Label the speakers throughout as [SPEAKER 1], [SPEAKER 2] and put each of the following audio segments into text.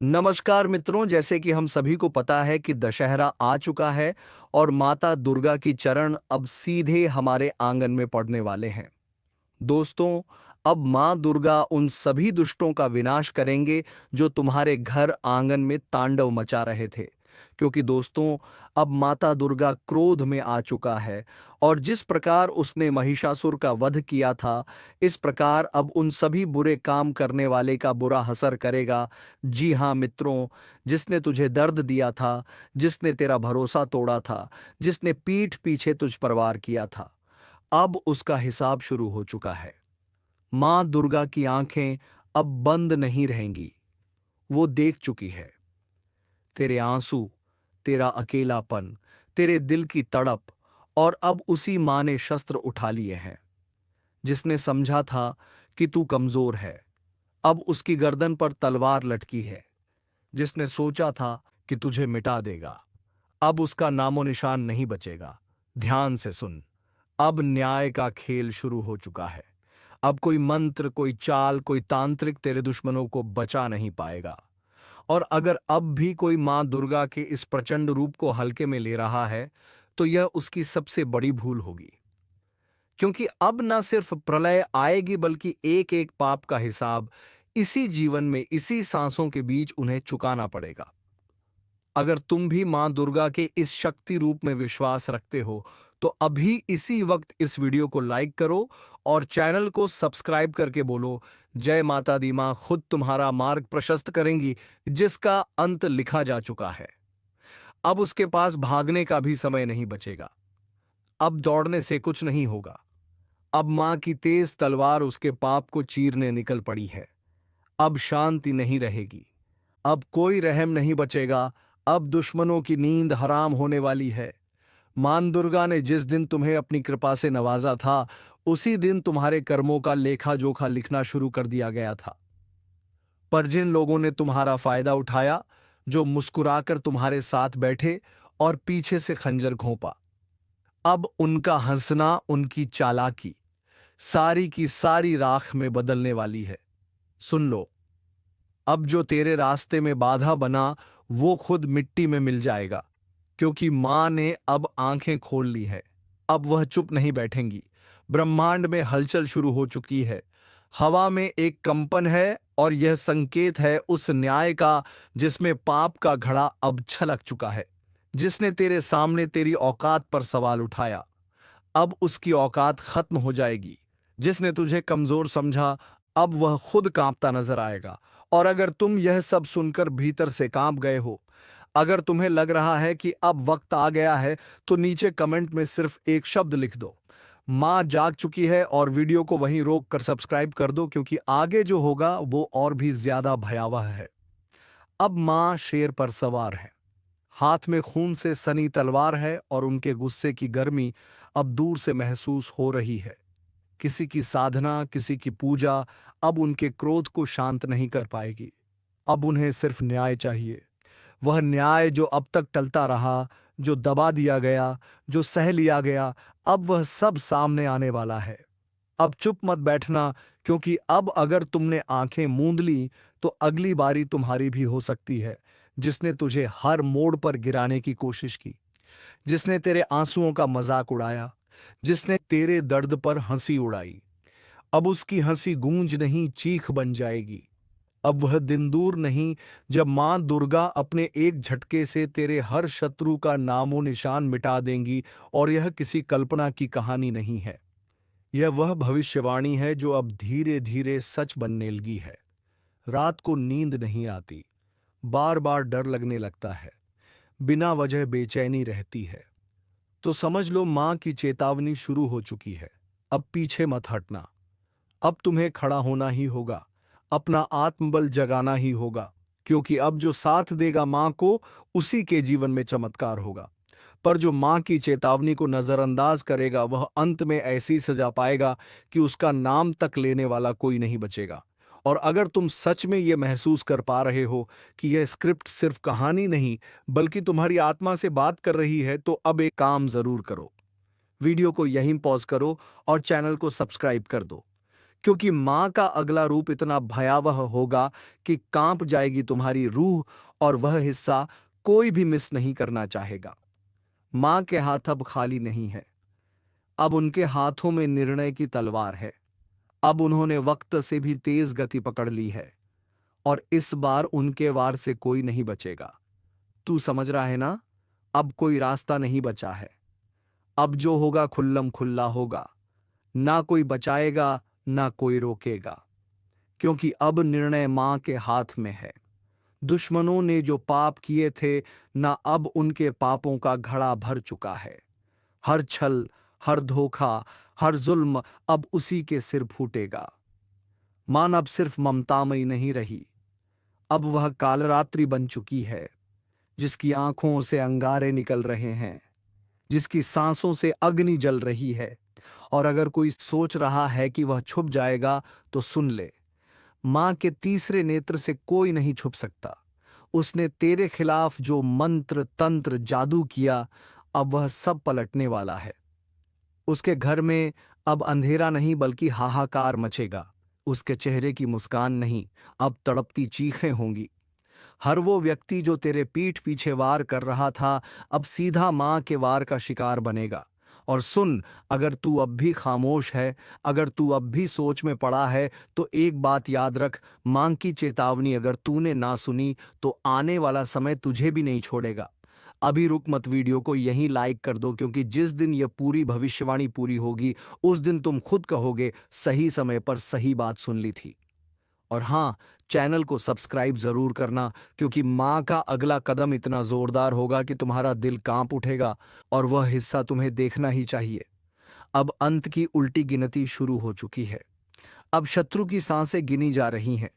[SPEAKER 1] नमस्कार मित्रों, जैसे कि हम सभी को पता है कि दशहरा आ चुका है और माता दुर्गा की चरण अब सीधे हमारे आंगन में पड़ने वाले हैं। दोस्तों, अब माँ दुर्गा उन सभी दुष्टों का विनाश करेंगे जो तुम्हारे घर आंगन में तांडव मचा रहे थे। क्योंकि दोस्तों, अब माता दुर्गा क्रोध में आ चुका है और जिस प्रकार उसने महिषासुर का वध किया था, इस प्रकार अब उन सभी बुरे काम करने वाले का बुरा असर करेगा। जी हाँ मित्रों, जिसने तुझे दर्द दिया था, जिसने तेरा भरोसा तोड़ा था, जिसने पीठ पीछे तुझ पर वार किया था, अब उसका हिसाब शुरू हो चुका है। मां दुर्गा की आंखें अब बंद नहीं रहेंगी। वो देख चुकी है तेरे आंसू, तेरा अकेलापन, तेरे दिल की तड़प, और अब उसी मां ने शस्त्र उठा लिए हैं। जिसने समझा था कि तू कमजोर है, अब उसकी गर्दन पर तलवार लटकी है। जिसने सोचा था कि तुझे मिटा देगा, अब उसका नामो निशान नहीं बचेगा। ध्यान से सुन, अब न्याय का खेल शुरू हो चुका है। अब कोई मंत्र, कोई चाल, कोई तांत्रिक तेरे दुश्मनों को बचा नहीं पाएगा। और अगर अब भी कोई मां दुर्गा के इस प्रचंड रूप को हल्के में ले रहा है, तो यह उसकी सबसे बड़ी भूल होगी। क्योंकि अब न सिर्फ प्रलय आएगी, बल्कि एक एक पाप का हिसाब इसी जीवन में, इसी सांसों के बीच उन्हें चुकाना पड़ेगा। अगर तुम भी मां दुर्गा के इस शक्ति रूप में विश्वास रखते हो, तो अभी इसी वक्त इस वीडियो को लाइक करो और चैनल को सब्सक्राइब करके बोलो, जय माता दी मां खुद तुम्हारा मार्ग प्रशस्त करेंगी, जिसका अंत लिखा जा चुका है। अब उसके पास भागने का भी समय नहीं बचेगा। अब दौड़ने से कुछ नहीं होगा। अब मां की तेज तलवार उसके पाप को चीरने निकल पड़ी है। अब शांति नहीं रहेगी। अब कोई रहम नहीं बचेगा। अब दुश्मनों की नींद हराम होने वाली है। मां दुर्गा ने जिस दिन तुम्हें अपनी कृपा से नवाजा था, उसी दिन तुम्हारे कर्मों का लेखा जोखा लिखना शुरू कर दिया गया था। पर जिन लोगों ने तुम्हारा फायदा उठाया, जो मुस्कुराकर तुम्हारे साथ बैठे और पीछे से खंजर घोंपा, अब उनका हंसना, उनकी चालाकी सारी की सारी राख में बदलने वाली है। सुन लो, अब जो तेरे रास्ते में बाधा बना, वो खुद मिट्टी में मिल जाएगा। क्योंकि मां ने अब आंखें खोल ली है। अब वह चुप नहीं बैठेंगी। ब्रह्मांड में हलचल शुरू हो चुकी है। हवा में एक कंपन है और यह संकेत है उस न्याय का जिसमें पाप का घड़ा अब छलक चुका है। जिसने तेरे सामने तेरी औकात पर सवाल उठाया, अब उसकी औकात खत्म हो जाएगी। जिसने तुझे कमजोर समझा, अब वह खुद कांपता नजर आएगा। और अगर तुम यह सब सुनकर भीतर से कांप गए हो, अगर तुम्हें लग रहा है कि अब वक्त आ गया है, तो नीचे कमेंट में सिर्फ एक शब्द लिख दो, मां जाग चुकी है, और वीडियो को वहीं रोक कर सब्सक्राइब कर दो, क्योंकि आगे जो होगा वो और भी ज्यादा भयावह है। अब मां शेर पर सवार है। हाथ में खून से सनी तलवार है और उनके गुस्से की गर्मी अब दूर से महसूस हो रही है। किसी की साधना, किसी की पूजा अब उनके क्रोध को शांत नहीं कर पाएगी। अब उन्हें सिर्फ न्याय चाहिए। वह न्याय जो अब तक टलता रहा, जो दबा दिया गया, जो सह लिया गया, अब वह सब सामने आने वाला है। अब चुप मत बैठना, क्योंकि अब अगर तुमने आंखें मूंद ली, तो अगली बारी तुम्हारी भी हो सकती है। जिसने तुझे हर मोड़ पर गिराने की कोशिश की, जिसने तेरे आंसुओं का मजाक उड़ाया, जिसने तेरे दर्द पर हंसी उड़ाई, अब उसकी हंसी गूंज नहीं, चीख बन जाएगी। अब वह दिन दूर नहीं जब मां दुर्गा अपने एक झटके से तेरे हर शत्रु का नामो निशान मिटा देंगी। और यह किसी कल्पना की कहानी नहीं है। यह वह भविष्यवाणी है जो अब धीरे धीरे सच बनने लगी है। रात को नींद नहीं आती, बार बार डर लगने लगता है, बिना वजह बेचैनी रहती है। तो समझ लो, मां की चेतावनी शुरू हो चुकी है। अब पीछे मत हटना। अब तुम्हें खड़ा होना ही होगा, अपना आत्मबल जगाना ही होगा। क्योंकि अब जो साथ देगा मां को, उसी के जीवन में चमत्कार होगा। पर जो मां की चेतावनी को नजरअंदाज करेगा, वह अंत में ऐसी सजा पाएगा कि उसका नाम तक लेने वाला कोई नहीं बचेगा। और अगर तुम सच में यह महसूस कर पा रहे हो कि यह स्क्रिप्ट सिर्फ कहानी नहीं, बल्कि तुम्हारी आत्मा से बात कर रही है, तो अब एक काम जरूर करो। वीडियो को यहीं पॉज करो और चैनल को सब्सक्राइब कर दो। क्योंकि मां का अगला रूप इतना भयावह होगा कि कांप जाएगी तुम्हारी रूह, और वह हिस्सा कोई भी मिस नहीं करना चाहेगा। मां के हाथ अब खाली नहीं है। अब उनके हाथों में निर्णय की तलवार है। अब उन्होंने वक्त से भी तेज गति पकड़ ली है, और इस बार उनके वार से कोई नहीं बचेगा। तू समझ रहा है ना? अब कोई रास्ता नहीं बचा है। अब जो होगा खुल्लम खुल्ला होगा। ना कोई बचाएगा, ना कोई रोकेगा, क्योंकि अब निर्णय मां के हाथ में है। दुश्मनों ने जो पाप किए थे ना, अब उनके पापों का घड़ा भर चुका है। हर छल, हर धोखा, हर जुल्म अब उसी के सिर फूटेगा। मान अब सिर्फ ममतामयी नहीं रही, अब वह कालरात्रि बन चुकी है, जिसकी आंखों से अंगारे निकल रहे हैं, जिसकी सांसों से अग्नि जल रही है। और अगर कोई सोच रहा है कि वह छुप जाएगा, तो सुन ले, मां के तीसरे नेत्र से कोई नहीं छुप सकता। उसने तेरे खिलाफ जो मंत्र तंत्र जादू किया, अब वह सब पलटने वाला है। उसके घर में अब अंधेरा नहीं बल्कि हाहाकार मचेगा। उसके चेहरे की मुस्कान नहीं, अब तड़पती चीखें होंगी। हर वो व्यक्ति जो तेरे पीठ पीछे वार कर रहा था, अब सीधा मां के वार का शिकार बनेगा। और सुन, अगर तू अब भी खामोश है, अगर तू अब भी सोच में पड़ा है, तो एक बात याद रख, मां की चेतावनी अगर तूने ना सुनी, तो आने वाला समय तुझे भी नहीं छोड़ेगा। अभी रुक मत, वीडियो को यहीं लाइक कर दो, क्योंकि जिस दिन यह पूरी भविष्यवाणी पूरी होगी, उस दिन तुम खुद कहोगे सही समय पर सही बात सुन ली थी। और हाँ, चैनल को सब्सक्राइब जरूर करना, क्योंकि मां का अगला कदम इतना जोरदार होगा कि तुम्हारा दिल कांप उठेगा, और वह हिस्सा तुम्हें देखना ही चाहिए। अब अंत की उल्टी गिनती शुरू हो चुकी है। अब शत्रु की सांसें गिनी जा रही हैं।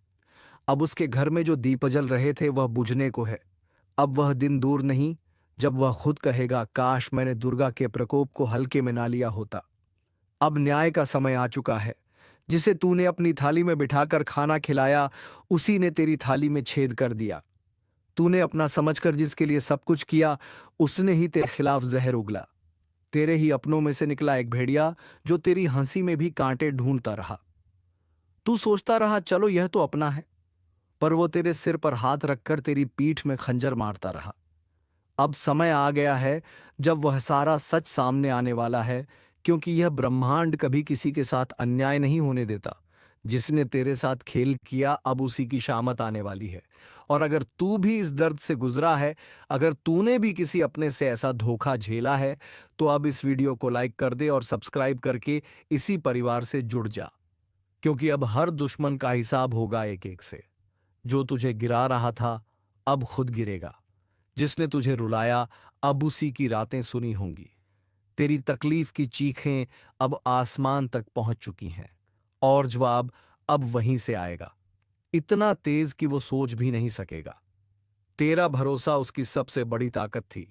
[SPEAKER 1] अब उसके घर में जो दीप जल रहे थे वह बुझने को है। अब वह दिन दूर नहीं जब वह खुद कहेगा, काश मैंने दुर्गा के प्रकोप को हल्के में ना लिया होता। अब न्याय का समय आ चुका है। जिसे तूने अपनी थाली में बिठाकर खाना खिलाया, उसी ने तेरी थाली में छेद कर दिया। तूने अपना समझकर जिसके लिए सब कुछ किया, उसने ही तेरे खिलाफ जहर उगला। तेरे ही अपनों में से निकला एक भेड़िया, जो तेरी हंसी में भी कांटे ढूंढता रहा। तू सोचता रहा चलो यह तो अपना है, पर वो तेरे सिर पर हाथ रखकर तेरी पीठ में खंजर मारता रहा। अब समय आ गया है जब वह सारा सच सामने आने वाला है, क्योंकि यह ब्रह्मांड कभी किसी के साथ अन्याय नहीं होने देता। जिसने तेरे साथ खेल किया, अब उसी की शामत आने वाली है। और अगर तू भी इस दर्द से गुजरा है, अगर तूने भी किसी अपने से ऐसा धोखा झेला है, तो अब इस वीडियो को लाइक कर दे और सब्सक्राइब करके इसी परिवार से जुड़ जा, क्योंकि अब हर दुश्मन का हिसाब होगा एक एक से। जो तुझे गिरा रहा था, अब खुद गिरेगा। जिसने तुझे रुलाया, अब उसी की रातें सुनी होंगी। तेरी तकलीफ की चीखें अब आसमान तक पहुंच चुकी हैं, और जवाब अब वहीं से आएगा, इतना तेज कि वो सोच भी नहीं सकेगा। तेरा भरोसा उसकी सबसे बड़ी ताकत थी,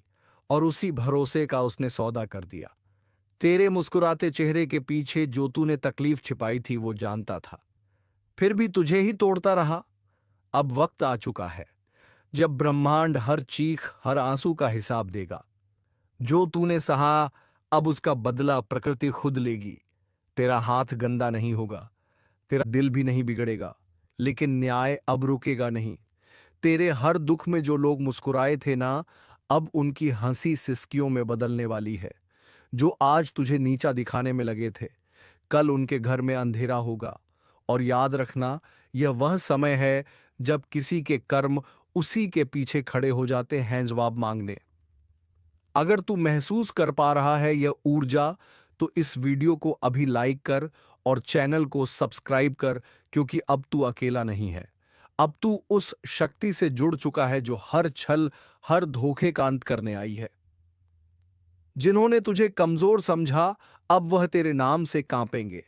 [SPEAKER 1] और उसी भरोसे का उसने सौदा कर दिया। तेरे मुस्कुराते चेहरे के पीछे जो तूने तकलीफ छिपाई थी, वो जानता था, फिर भी तुझे ही तोड़ता रहा। अब वक्त आ चुका है जब ब्रह्मांड हर चीख, हर आंसू का हिसाब देगा। जो तूने सहा, अब उसका बदला प्रकृति खुद लेगी। तेरा हाथ गंदा नहीं होगा, तेरा दिल भी नहीं बिगड़ेगा, लेकिन न्याय अब रुकेगा नहीं। तेरे हर दुख में जो लोग मुस्कुराए थे ना, अब उनकी हंसी सिसकियों में बदलने वाली है। जो आज तुझे नीचा दिखाने में लगे थे, कल उनके घर में अंधेरा होगा। और याद रखना, यह वह समय है जब किसी के कर्म उसी के पीछे खड़े हो जाते हैं जवाब मांगने। अगर तू महसूस कर पा रहा है यह ऊर्जा, तो इस वीडियो को अभी लाइक कर और चैनल को सब्सक्राइब कर, क्योंकि अब तू अकेला नहीं है। अब तू उस शक्ति से जुड़ चुका है जो हर छल, हर धोखे का अंत करने आई है। जिन्होंने तुझे कमजोर समझा, अब वह तेरे नाम से कांपेंगे।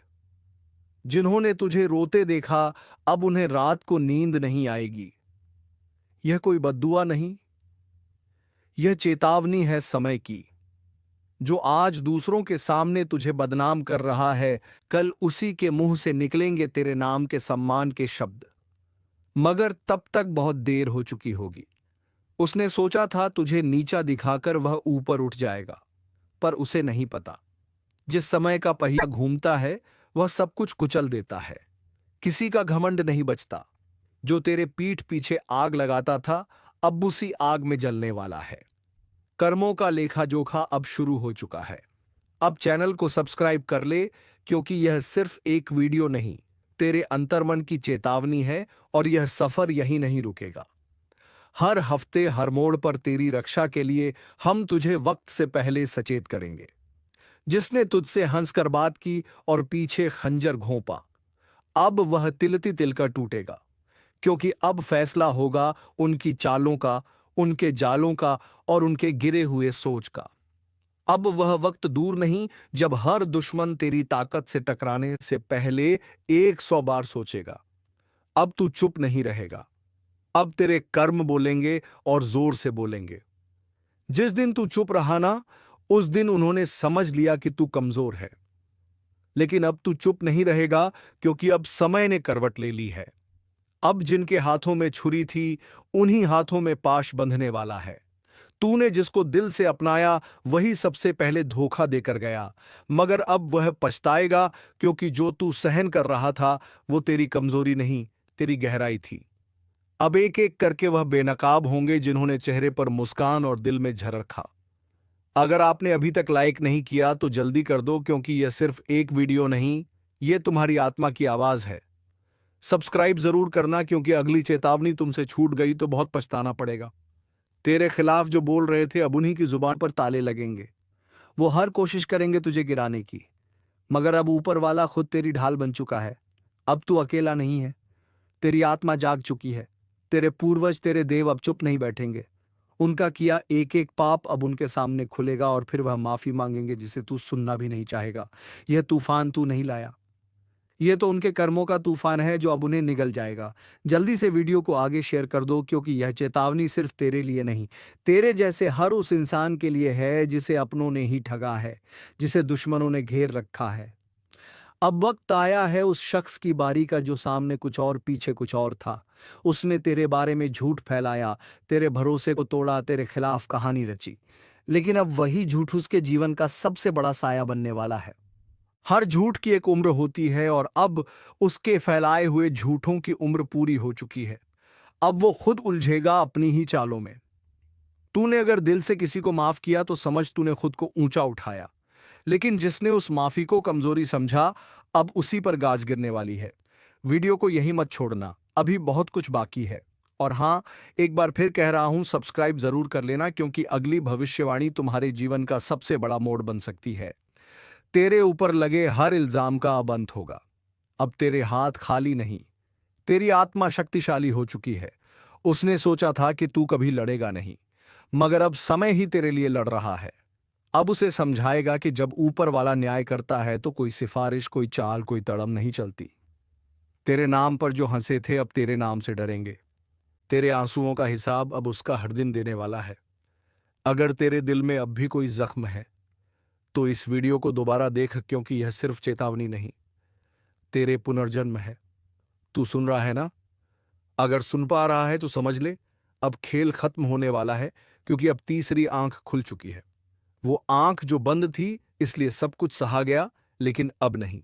[SPEAKER 1] जिन्होंने तुझे रोते देखा, अब उन्हें रात को नींद नहीं आएगी। यह कोई बद्दुआ नहीं, यह चेतावनी है समय की। जो आज दूसरों के सामने तुझे बदनाम कर रहा है, कल उसी के मुंह से निकलेंगे तेरे नाम के सम्मान के शब्द। मगर तब तक बहुत देर हो चुकी होगी। उसने सोचा था तुझे नीचा दिखाकर वह ऊपर उठ जाएगा, पर उसे नहीं पता, जिस समय का पहिया घूमता है वह सब कुछ कुचल देता है। किसी का घमंड नहीं बचता। जो तेरे पीठ पीछे आग लगाता था, अब उसी आग में जलने वाला है। कर्मों का लेखा जोखा अब शुरू हो चुका है। अब चैनल को सब्सक्राइब कर ले, क्योंकि यह सिर्फ एक वीडियो नहीं, तेरे अंतर्मन की चेतावनी है, और यह सफर यहीं नहीं रुकेगा। हर हफ्ते हर मोड़ पर तेरी रक्षा के लिए हम तुझे वक्त से पहले सचेत करेंगे। जिसने तुझसे हंसकर बात की और पीछे खंजर घोंपा, अब वह तिलती तिलकर टूटेगा, क्योंकि अब फैसला होगा उनकी चालों का, उनके जालों का और उनके गिरे हुए सोच का। अब वह वक्त दूर नहीं जब हर दुश्मन तेरी ताकत से टकराने से पहले 100 बार सोचेगा। अब तू चुप नहीं रहेगा। अब तेरे कर्म बोलेंगे और जोर से बोलेंगे। जिस दिन तू चुप रहा ना, उस दिन उन्होंने समझ लिया कि तू कमजोर है। लेकिन अब तू चुप नहीं रहेगा, क्योंकि अब समय ने करवट ले ली है। अब जिनके हाथों में छुरी थी, उन्हीं हाथों में पाश बंधने वाला है। तूने जिसको दिल से अपनाया, वही सबसे पहले धोखा देकर गया, मगर अब वह पछताएगा, क्योंकि जो तू सहन कर रहा था वो तेरी कमजोरी नहीं, तेरी गहराई थी। अब एक एक करके वह बेनकाब होंगे जिन्होंने चेहरे पर मुस्कान और दिल में झर रखा। अगर आपने अभी तक लाइक नहीं किया तो जल्दी कर दो, क्योंकि यह सिर्फ एक वीडियो नहीं, यह तुम्हारी आत्मा की आवाज है। सब्सक्राइब जरूर करना, क्योंकि अगली चेतावनी तुमसे छूट गई तो बहुत पछताना पड़ेगा। तेरे खिलाफ जो बोल रहे थे, अब उन्हीं की जुबान पर ताले लगेंगे। वो हर कोशिश करेंगे तुझे गिराने की, मगर अब ऊपर वाला खुद तेरी ढाल बन चुका है। अब तू अकेला नहीं है। तेरी आत्मा जाग चुकी है। तेरे पूर्वज, तेरे देव अब चुप नहीं बैठेंगे। उनका किया एक एक पाप अब उनके सामने खुलेगा, और फिर वह माफी मांगेंगे जिसे तू सुनना भी नहीं चाहेगा। यह तूफान तू नहीं लाया, यह तो उनके कर्मों का तूफान है जो अब उन्हें निगल जाएगा। जल्दी से वीडियो को आगे शेयर कर दो, क्योंकि यह चेतावनी सिर्फ तेरे लिए नहीं, तेरे जैसे हर उस इंसान के लिए है जिसे अपनों ने ही ठगा है, जिसे दुश्मनों ने घेर रखा है। अब वक्त आया है उस शख्स की बारी का जो सामने कुछ और पीछे कुछ और था। उसने तेरे बारे में झूठ फैलाया, तेरे भरोसे को तोड़ा, तेरे खिलाफ कहानी रची। लेकिन अब वही झूठ उसके जीवन का सबसे बड़ा साया बनने वाला है। हर झूठ की एक उम्र होती है, और अब उसके फैलाए हुए झूठों की उम्र पूरी हो चुकी है। अब वो खुद उलझेगा अपनी ही चालों में। तूने अगर दिल से किसी को माफ किया तो समझ तूने खुद को ऊंचा उठाया, लेकिन जिसने उस माफी को कमजोरी समझा, अब उसी पर गाज गिरने वाली है। वीडियो को यही मत छोड़ना, अभी बहुत कुछ बाकी है। और हाँ, एक बार फिर कह रहा हूं, सब्सक्राइब जरूर कर लेना, क्योंकि अगली भविष्यवाणी तुम्हारे जीवन का सबसे बड़ा मोड़ बन सकती है। तेरे ऊपर लगे हर इल्जाम का अब अंत होगा। अब तेरे हाथ खाली नहीं, तेरी आत्मा शक्तिशाली हो चुकी है। उसने सोचा था कि तू कभी लड़ेगा नहीं, मगर अब समय ही तेरे लिए लड़ रहा है। अब उसे समझाएगा कि जब ऊपर वाला न्याय करता है तो कोई सिफारिश, कोई चाल, कोई तड़म नहीं चलती। तेरे नाम पर जो हंसे थे, अब तेरे नाम से डरेंगे। तेरे आंसुओं का हिसाब अब उसका हर दिन देने वाला है। अगर तेरे दिल में अब भी कोई जख्म है, तो इस वीडियो को दोबारा देख, क्योंकि यह सिर्फ चेतावनी नहीं, तेरे पुनर्जन्म है। तू सुन रहा है ना? अगर सुन पा रहा है तो समझ ले, अब खेल खत्म होने वाला है, क्योंकि अब तीसरी आंख खुल चुकी है। वो आंख जो बंद थी, इसलिए सब कुछ सहा गया, लेकिन अब नहीं।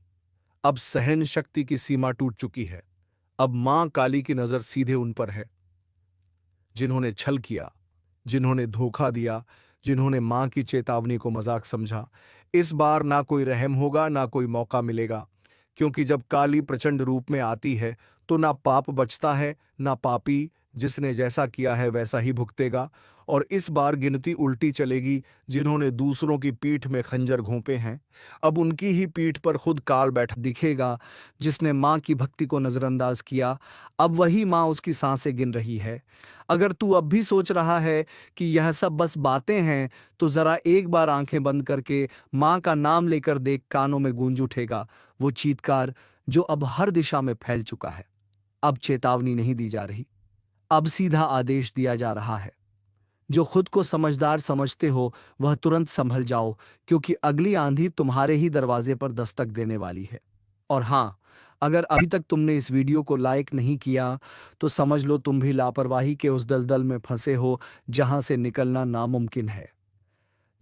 [SPEAKER 1] अब सहन शक्ति की सीमा टूट चुकी है। अब मां काली की नजर सीधे उन पर है जिन्होंने छल किया, जिन्होंने धोखा दिया, जिन्होंने मां की चेतावनी को मजाक समझा। इस बार ना कोई रहम होगा, ना कोई मौका मिलेगा, क्योंकि जब काली प्रचंड रूप में आती है तो ना पाप बचता है, ना पापी। जिसने जैसा किया है वैसा ही भुगतेगा। और इस बार गिनती उल्टी चलेगी। जिन्होंने दूसरों की पीठ में खंजर घोंपे हैं, अब उनकी ही पीठ पर खुद काल बैठा दिखेगा। जिसने मां की भक्ति को नजरअंदाज किया, अब वही मां उसकी सांसें गिन रही है। अगर तू अब भी सोच रहा है कि यह सब बस बातें हैं, तो जरा एक बार आंखें बंद करके मां का नाम लेकर देख, कानों में गूंज उठेगा वो चीत्कार जो अब हर दिशा में फैल चुका है। अब चेतावनी नहीं दी जा रही, अब सीधा आदेश दिया जा रहा है। जो खुद को समझदार समझते हो, वह तुरंत संभल जाओ, क्योंकि अगली आंधी तुम्हारे ही दरवाजे पर दस्तक देने वाली है। और हाँ, अगर अभी तक तुमने इस वीडियो को लाइक नहीं किया, तो समझ लो तुम भी लापरवाही के उस दलदल में फंसे हो जहां से निकलना नामुमकिन है।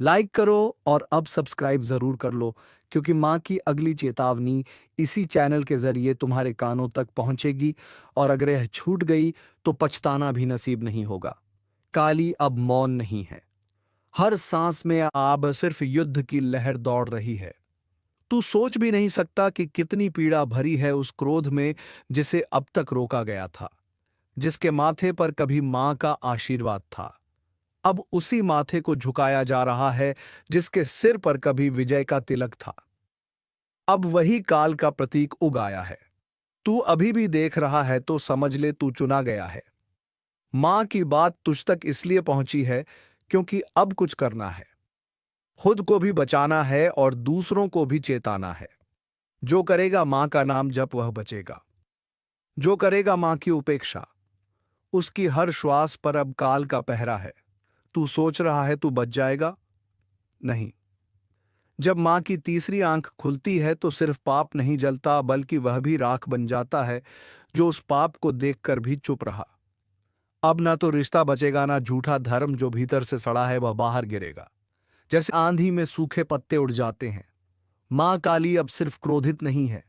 [SPEAKER 1] लाइक करो और अब सब्सक्राइब जरूर कर लो, क्योंकि माँ की अगली चेतावनी इसी चैनल के जरिए तुम्हारे कानों तक पहुंचेगी, और अगर यह छूट गई तो पछताना भी नसीब नहीं होगा। काली अब मौन नहीं है। हर सांस में अब सिर्फ युद्ध की लहर दौड़ रही है। तू सोच भी नहीं सकता कि कितनी पीड़ा भरी है उस क्रोध में जिसे अब तक रोका गया था, जिसके माथे पर कभी मां का आशीर्वाद था, अब उसी माथे को झुकाया जा रहा है जिसके सिर पर कभी विजय का तिलक था। अब वही काल का प्रतीक उग आया है। तू अभी भी देख रहा है तो समझ ले, तू चुना गया है। मां की बात तुझ तक इसलिए पहुंची है क्योंकि अब कुछ करना है। खुद को भी बचाना है और दूसरों को भी चेताना है। जो करेगा मां का नाम जप वह बचेगा। जो करेगा मां की उपेक्षा, उसकी हर श्वास पर अब काल का पहरा है। तू सोच रहा है तू बच जाएगा? नहीं। जब मां की तीसरी आंख खुलती है तो सिर्फ पाप नहीं जलता, बल्कि वह भी राख बन जाता है जो उस पाप को देखकर भी चुप रहा। अब ना तो रिश्ता बचेगा, ना झूठा धर्म जो भीतर से सड़ा है वह बाहर गिरेगा। जैसे आंधी में सूखे पत्ते उड़ जाते हैं, मां काली अब सिर्फ क्रोधित नहीं है,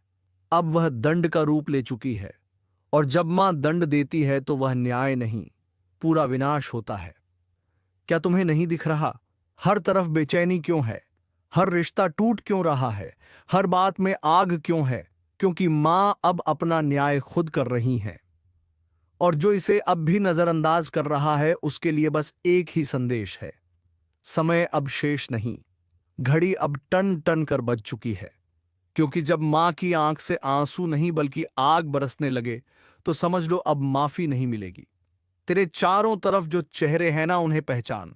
[SPEAKER 1] अब वह दंड का रूप ले चुकी है। और जब मां दंड देती है तो वह न्याय नहीं, पूरा विनाश होता है। क्या तुम्हें नहीं दिख रहा? हर तरफ बेचैनी क्यों है? हर रिश्ता टूट क्यों रहा है? हर बात में आग क्यों है? क्योंकि मां अब अपना न्याय खुद कर रही है। और जो इसे अब भी नजरअंदाज कर रहा है उसके लिए बस एक ही संदेश है: समय अब शेष नहीं। घड़ी अब टन टन कर बज चुकी है। क्योंकि जब मां की आंख से आंसू नहीं बल्कि आग बरसने लगे तो समझ लो अब माफी नहीं मिलेगी। तेरे चारों तरफ जो चेहरे हैं ना, उन्हें पहचान,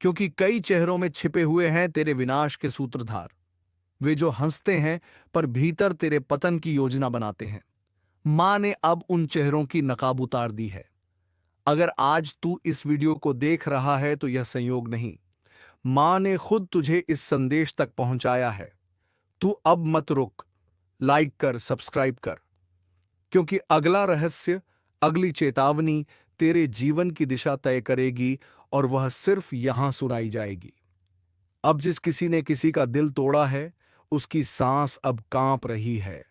[SPEAKER 1] क्योंकि कई चेहरों में छिपे हुए हैं तेरे विनाश के सूत्रधार। वे जो हंसते हैं पर भीतर तेरे पतन की योजना बनाते हैं। मां ने अब उन चेहरों की नकाब उतार दी है। अगर आज तू इस वीडियो को देख रहा है तो यह संयोग नहीं, मां ने खुद तुझे इस संदेश तक पहुंचाया है। तू अब मत रुक, लाइक कर, सब्सक्राइब कर, क्योंकि अगला रहस्य, अगली चेतावनी तेरे जीवन की दिशा तय करेगी, और वह सिर्फ यहां सुनाई जाएगी। अब जिस किसी ने किसी का दिल तोड़ा है उसकी सांस अब कांप रही है।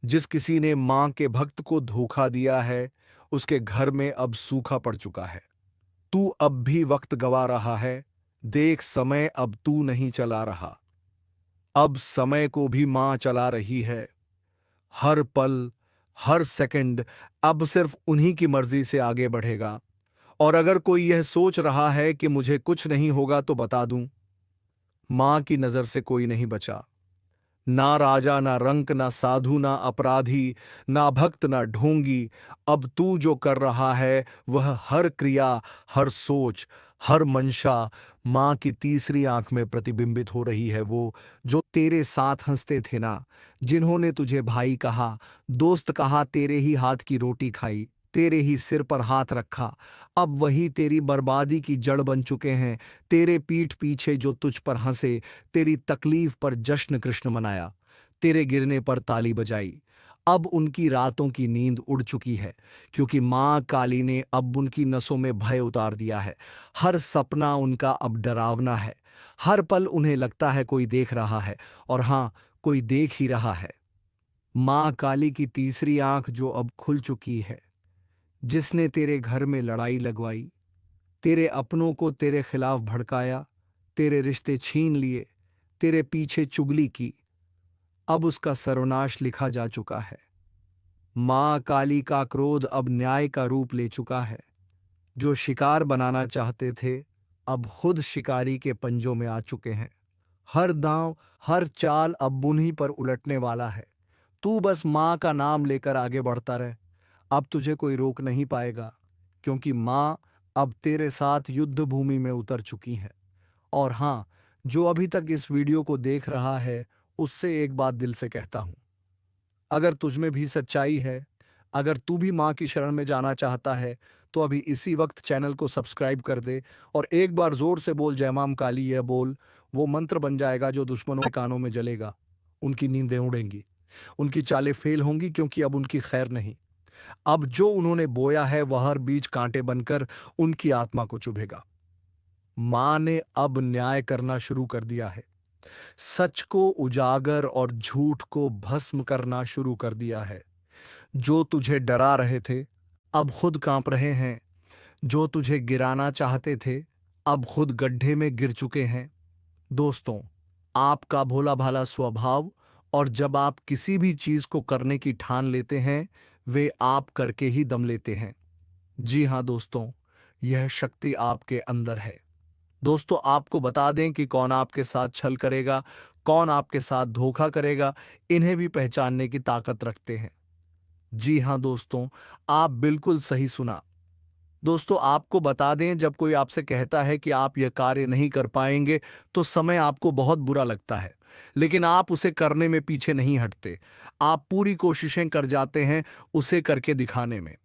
[SPEAKER 1] जिस किसी ने मां के भक्त को धोखा दिया है उसके घर में अब सूखा पड़ चुका है। तू अब भी वक्त गवा रहा है। देख, समय अब तू नहीं चला रहा, अब समय को भी मां चला रही है। हर पल, हर सेकंड अब सिर्फ उन्हीं की मर्जी से आगे बढ़ेगा। और अगर कोई यह सोच रहा है कि मुझे कुछ नहीं होगा तो बता दूं, मां की नजर से कोई नहीं बचा। ना राजा, ना रंक, ना साधु, ना अपराधी, ना भक्त, ना ढोंगी। अब तू जो कर रहा है वह हर क्रिया, हर सोच, हर मंशा मां की तीसरी आंख में प्रतिबिंबित हो रही है। वो जो तेरे साथ हंसते थे ना, जिन्होंने तुझे भाई कहा, दोस्त कहा, तेरे ही हाथ की रोटी खाई, तेरे ही सिर पर हाथ रखा, अब वही तेरी बर्बादी की जड़ बन चुके हैं। तेरे पीठ पीछे जो तुझ पर हंसे, तेरी तकलीफ पर जश्न कृष्ण मनाया, तेरे गिरने पर ताली बजाई, अब उनकी रातों की नींद उड़ चुकी है, क्योंकि मां काली ने अब उनकी नसों में भय उतार दिया है। हर सपना उनका अब डरावना है। हर पल उन्हें लगता है कोई देख रहा है, और हां, कोई देख ही रहा है। मां काली की तीसरी आंख जो अब खुल चुकी है, जिसने तेरे घर में लड़ाई लगवाई, तेरे अपनों को तेरे खिलाफ भड़काया, तेरे रिश्ते छीन लिए, तेरे पीछे चुगली की, अब उसका सर्वनाश लिखा जा चुका है। मां काली का क्रोध अब न्याय का रूप ले चुका है। जो शिकार बनाना चाहते थे अब खुद शिकारी के पंजों में आ चुके हैं। हर दांव, हर चाल अब उन्हीं पर उलटने वाला है। तू बस मां का नाम लेकर आगे बढ़ता रहे, अब तुझे कोई रोक नहीं पाएगा, क्योंकि मां अब तेरे साथ युद्ध भूमि में उतर चुकी है। और हां, जो अभी तक इस वीडियो को देख रहा है उससे एक बात दिल से कहता हूं, अगर तुझमें भी सच्चाई है, अगर तू भी मां की शरण में जाना चाहता है, तो अभी इसी वक्त चैनल को सब्सक्राइब कर दे और एक बार जोर से बोल, जय मां काली। यह बोल वो मंत्र बन जाएगा जो दुश्मनों के कानों में जलेगा। उनकी नींदें उड़ेंगी, उनकी चालें फेल होंगी, क्योंकि अब उनकी खैर नहीं। अब जो उन्होंने बोया है वह हर बीज कांटे बनकर उनकी आत्मा को चुभेगा। मां ने अब न्याय करना शुरू कर दिया है। सच को उजागर और झूठ को भस्म करना शुरू कर दिया है। जो तुझे डरा रहे थे, अब खुद कांप रहे हैं। जो तुझे गिराना चाहते थे, अब खुद गड्ढे में गिर चुके हैं। दोस्तों, आपका भोला भाला स्वभाव और जब आप किसी भी चीज को करने की ठान लेते हैं, वे आप करके ही दम लेते हैं। जी हाँ दोस्तों, यह शक्ति आपके अंदर है। दोस्तों, आपको बता दें कि कौन आपके साथ छल करेगा, कौन आपके साथ धोखा करेगा, इन्हें भी पहचानने की ताकत रखते हैं। जी हाँ दोस्तों, आप बिल्कुल सही सुना। दोस्तों, आपको बता दें, जब कोई आपसे कहता है कि आप यह कार्य नहीं कर पाएंगे, तो समय आपको बहुत बुरा लगता है, लेकिन आप उसे करने में पीछे नहीं हटते। आप पूरी कोशिशें कर जाते हैं उसे करके दिखाने में।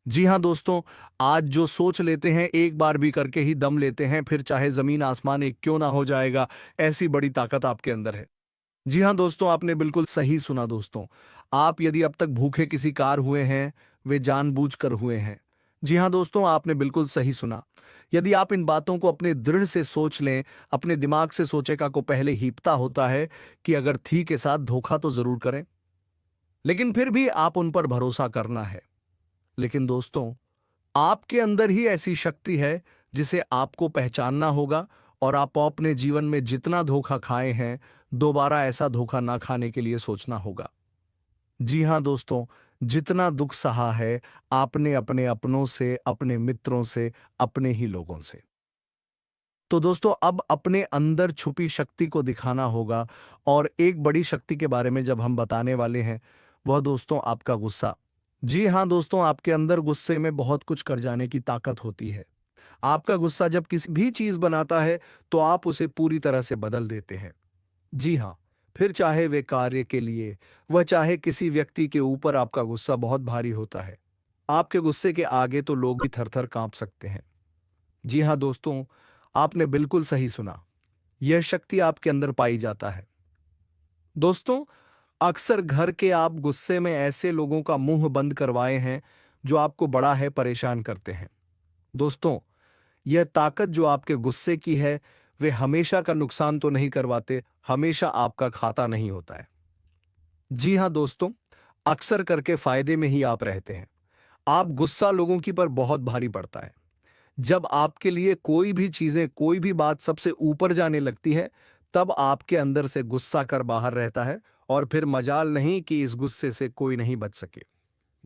[SPEAKER 1] जी हाँ दोस्तों, आज जो सोच लेते हैं एक बार भी करके ही दम लेते हैं, फिर चाहे जमीन आसमान एक क्यों ना हो जाएगा, ऐसी बड़ी ताकत आपके अंदर है। जी हाँ दोस्तों, आपने बिल्कुल सही सुना दोस्तों। आप यदि अब तक भूखे किसी कार हुए हैं, वे जानबूझकर हुए हैं। जी हाँ दोस्तों, आपने बिल्कुल सही सुना। यदि आप इन बातों को अपने दृढ़ से सोच लें, अपने दिमाग से सोचेगा को पहले हीपता होता है कि अगर थी के साथ धोखा तो जरूर करें, लेकिन फिर भी आप उन पर भरोसा करना है। लेकिन दोस्तों, आपके अंदर ही ऐसी शक्ति है जिसे आपको पहचानना होगा, और आप अपने जीवन में जितना धोखा खाए हैं, दोबारा ऐसा धोखा ना खाने के लिए सोचना होगा। जी हाँ दोस्तों, जितना दुख सहा है आपने अपने अपनों से, अपने मित्रों से, अपने ही लोगों से, तो दोस्तों अब अपने अंदर छुपी शक्ति को दिखाना होगा। और एक बड़ी शक्ति के बारे में जब हम बताने वाले हैं, वह दोस्तों आपका गुस्सा। जी हाँ दोस्तों, आपके अंदर गुस्से में बहुत कुछ कर जाने की ताकत होती है। आपका गुस्सा जब किसी भी चीज बनाता है, तो आप उसे पूरी तरह से बदल देते हैं। जी हाँ, फिर चाहे वे कार्य के लिए, वह चाहे किसी व्यक्ति के ऊपर, आपका गुस्सा बहुत भारी होता है। आपके गुस्से के आगे तो लोग भी थर-थर कांप सकते हैं। जी हाँ दोस्तों, आपने बिल्कुल सही सुना। यह शक्ति आपके अंदर पाई जाता है। दोस्तों, अक्सर घर के आप गुस्से में ऐसे लोगों का मुंह बंद करवाए हैं जो आपको बड़ा है परेशान करते हैं। दोस्तों, यह ताकत जो आपके गुस्से की है, वे हमेशा का नुकसान तो नहीं करवाते, हमेशा आपका खाता नहीं होता है। जी हाँ दोस्तों, अक्सर करके फायदे में ही आप रहते हैं। आप गुस्सा लोगों की पर बहुत भारी पड़ता है। जब आपके लिए कोई भी चीजें, कोई भी बात सबसे ऊपर जाने लगती है, तब आपके अंदर से गुस्सा कर बाहर रहता है, और फिर मजाल नहीं कि इस गुस्से से कोई नहीं बच सके।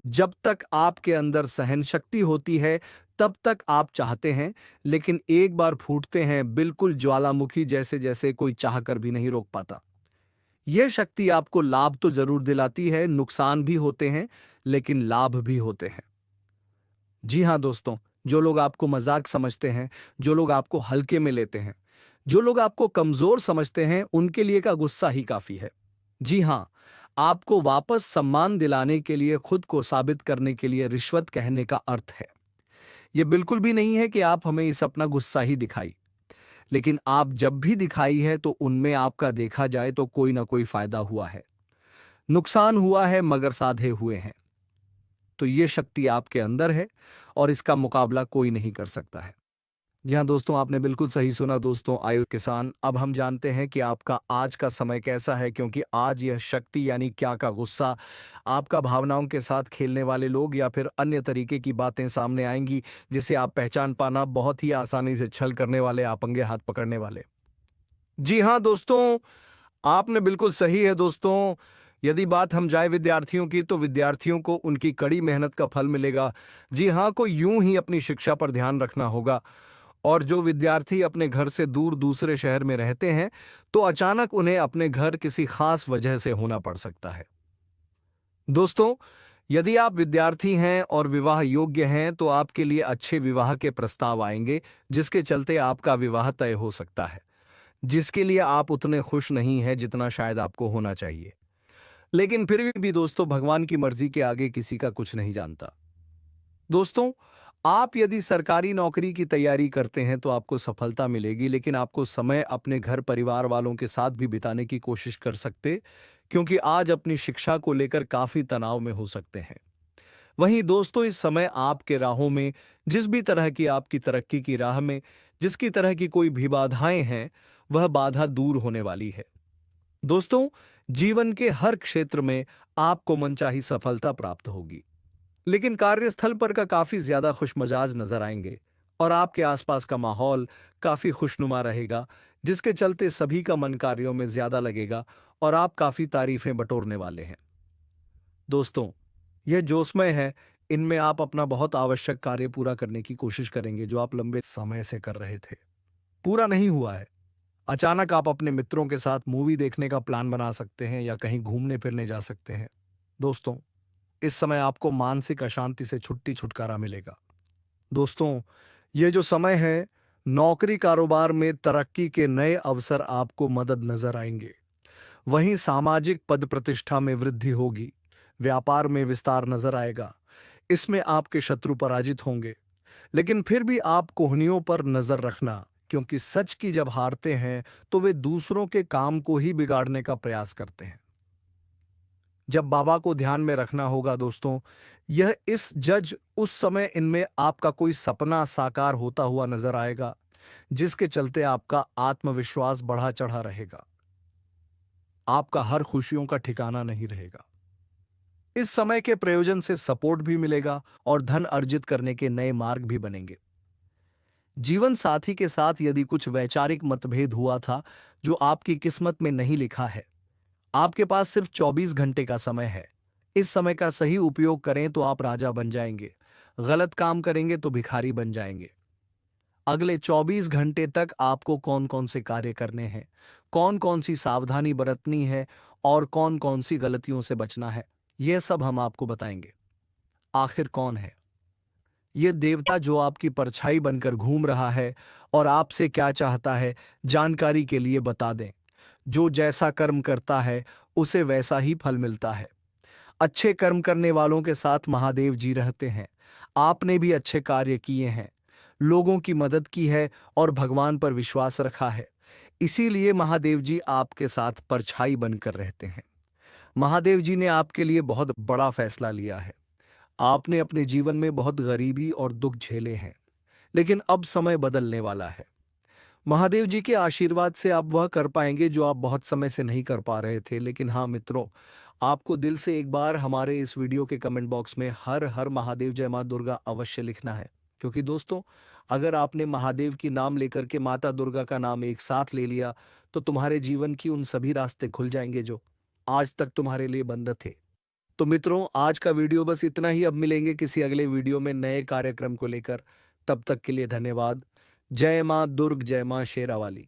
[SPEAKER 1] जब तक आपके अंदर सहन शक्ति होती है, तब तक आप चाहते हैं, लेकिन एक बार फूटते हैं, बिल्कुल ज्वालामुखी जैसे, जैसे कोई चाह कर भी नहीं रोक पाता। यह शक्ति आपको लाभ तो जरूर दिलाती है, नुकसान भी होते हैं, लेकिन लाभ भी होते हैं। जी हाँ दोस्तों, जो लोग आपको मजाक समझते हैं, जो लोग आपको हल्के में लेते हैं, जो लोग आपको कमजोर समझते हैं, उनके लिए का गुस्सा ही काफी है। जी हाँ, आपको वापस सम्मान दिलाने के लिए, खुद को साबित करने के लिए रिश्वत कहने का अर्थ है। यह बिल्कुल भी नहीं है कि आप हमें इस अपना गुस्सा ही दिखाई, लेकिन आप जब भी दिखाई है तो उनमें आपका देखा जाए तो कोई ना कोई फायदा हुआ है, नुकसान हुआ है, मगर साधे हुए हैं। तो ये शक्ति आपके अंदर है, और इसका मुकाबला कोई नहीं कर सकता है। जी हाँ दोस्तों, आपने बिल्कुल सही सुना दोस्तों। आयु किसान, अब हम जानते हैं कि आपका आज का समय कैसा है, क्योंकि आज यह शक्ति यानी क्या का गुस्सा, आपका भावनाओं के साथ खेलने वाले लोग या फिर अन्य तरीके की बातें सामने आएंगी, जिसे आप पहचान पाना बहुत ही आसानी से, छल करने वाले, आपंगे हाथ पकड़ने वाले। जी हाँ दोस्तों, आपने बिल्कुल सही है दोस्तों। यदि बात हम जाए विद्यार्थियों की, तो विद्यार्थियों को उनकी कड़ी मेहनत का फल मिलेगा। जी हाँ, को यूं ही अपनी शिक्षा पर ध्यान रखना होगा। और जो विद्यार्थी अपने घर से दूर दूसरे शहर में रहते हैं, तो अचानक उन्हें अपने घर किसी खास वजह से होना पड़ सकता है। दोस्तों, यदि आप विद्यार्थी हैं और विवाह योग्य हैं, तो आपके लिए अच्छे विवाह के प्रस्ताव आएंगे, जिसके चलते आपका विवाह तय हो सकता है, जिसके लिए आप उतने खुश नहीं हैं जितना शायद आपको होना चाहिए। लेकिन फिर भी दोस्तों, भगवान की मर्जी के आगे किसी का कुछ नहीं जानता। दोस्तों, आप यदि सरकारी नौकरी की तैयारी करते हैं तो आपको सफलता मिलेगी, लेकिन आपको समय अपने घर परिवार वालों के साथ भी बिताने की कोशिश कर सकते, क्योंकि आज अपनी शिक्षा को लेकर काफी तनाव में हो सकते हैं। वहीं दोस्तों, इस समय आपके राहों में, जिस भी तरह की आपकी तरक्की की राह में, जिसकी तरह की कोई भी बाधाएं हैं, वह बाधा दूर होने वाली है। दोस्तों, जीवन के हर क्षेत्र में आपको मनचाही सफलता प्राप्त होगी, लेकिन कार्यस्थल पर का काफी ज्यादा खुशमिजाज नजर आएंगे और आपके आसपास का माहौल काफी खुशनुमा रहेगा, जिसके चलते सभी का मन कार्यों में ज्यादा लगेगा और आप काफी तारीफें बटोरने वाले हैं। दोस्तों, यह जोशमय है। इनमें आप अपना बहुत आवश्यक कार्य पूरा करने की कोशिश करेंगे जो आप लंबे समय से कर रहे थे, पूरा नहीं हुआ है। अचानक आप अपने मित्रों के साथ मूवी देखने का प्लान बना सकते हैं या कहीं घूमने फिरने जा सकते हैं। दोस्तों, इस समय आपको मानसिक अशांति से छुटकारा मिलेगा। दोस्तों, ये जो समय है, नौकरी कारोबार में तरक्की के नए अवसर आपको मदद नजर आएंगे। वहीं सामाजिक पद प्रतिष्ठा में वृद्धि होगी, व्यापार में विस्तार नजर आएगा। इसमें आपके शत्रु पराजित होंगे, लेकिन फिर भी आप कोहनियों पर नजर रखना, क्योंकि सच की जब हारते हैं तो वे दूसरों के काम को ही बिगाड़ने का प्रयास करते हैं। जब बाबा को ध्यान में रखना होगा दोस्तों, यह इस जज उस समय इनमें आपका कोई सपना साकार होता हुआ नजर आएगा, जिसके चलते आपका आत्मविश्वास बढ़ा चढ़ा रहेगा। आपका हर खुशियों का ठिकाना नहीं रहेगा। इस समय के प्रयोजन से सपोर्ट भी मिलेगा और धन अर्जित करने के नए मार्ग भी बनेंगे। जीवन साथी के साथ यदि कुछ वैचारिक मतभेद हुआ था जो आपकी किस्मत में नहीं लिखा है, आपके पास सिर्फ 24 घंटे का समय है। इस समय का सही उपयोग करें तो आप राजा बन जाएंगे, गलत काम करेंगे तो भिखारी बन जाएंगे। अगले 24 घंटे तक आपको कौन कौन से कार्य करने हैं, कौन कौन सी सावधानी बरतनी है और कौन कौन सी गलतियों से बचना है, यह सब हम आपको बताएंगे। आखिर कौन है यह देवता जो आपकी परछाई बनकर घूम रहा है और आपसे क्या चाहता है, जानकारी के लिए बता दें। जो जैसा कर्म करता है उसे वैसा ही फल मिलता है। अच्छे कर्म करने वालों के साथ महादेव जी रहते हैं। आपने भी अच्छे कार्य किए हैं, लोगों की मदद की है और भगवान पर विश्वास रखा है, इसीलिए महादेव जी आपके साथ परछाई बनकर रहते हैं। महादेव जी ने आपके लिए बहुत बड़ा फैसला लिया है। आपने अपने जीवन में बहुत गरीबी और दुख झेले हैं, लेकिन अब समय बदलने वाला है। महादेव जी के आशीर्वाद से आप वह कर पाएंगे जो आप बहुत समय से नहीं कर पा रहे थे। लेकिन हाँ मित्रों, आपको दिल से एक बार हमारे इस वीडियो के कमेंट बॉक्स में हर हर महादेव जय मां दुर्गा अवश्य लिखना है, क्योंकि दोस्तों, अगर आपने महादेव की नाम लेकर के माता दुर्गा का नाम एक साथ ले लिया तो तुम्हारे जीवन की उन सभी रास्ते खुल जाएंगे जो आज तक तुम्हारे लिए बंद थे। तो मित्रों, आज का वीडियो बस इतना ही। अब मिलेंगे किसी अगले वीडियो में नए कार्यक्रम को लेकर। तब तक के लिए धन्यवाद। जय मां दुर्ग, जय मां शेरावाली।